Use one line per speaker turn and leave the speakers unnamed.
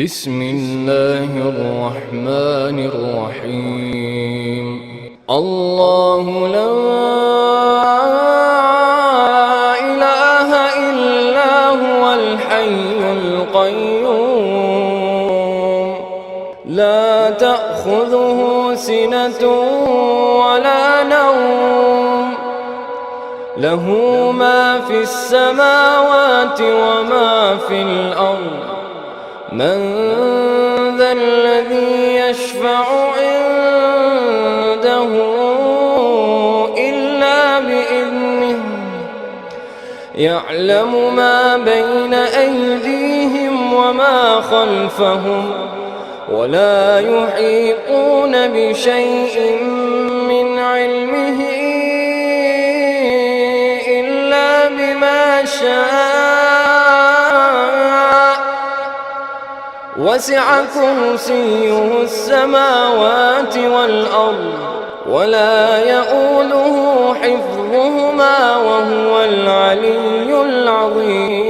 بسم الله الرحمن الرحيم. الله لا إله إلا هو الحي القيوم لا تأخذه سنة ولا نوم له ما في السماوات وما في الأرض من ذا الذي يشفع عنده إلا بإذنه يعلم ما بين أيديهم وما خلفهم ولا يحيطون بشيء من علمه إلا بما شاء وسع كرسيه السماوات والأرض ولا يؤوده حفظهما وهو العلي العظيم.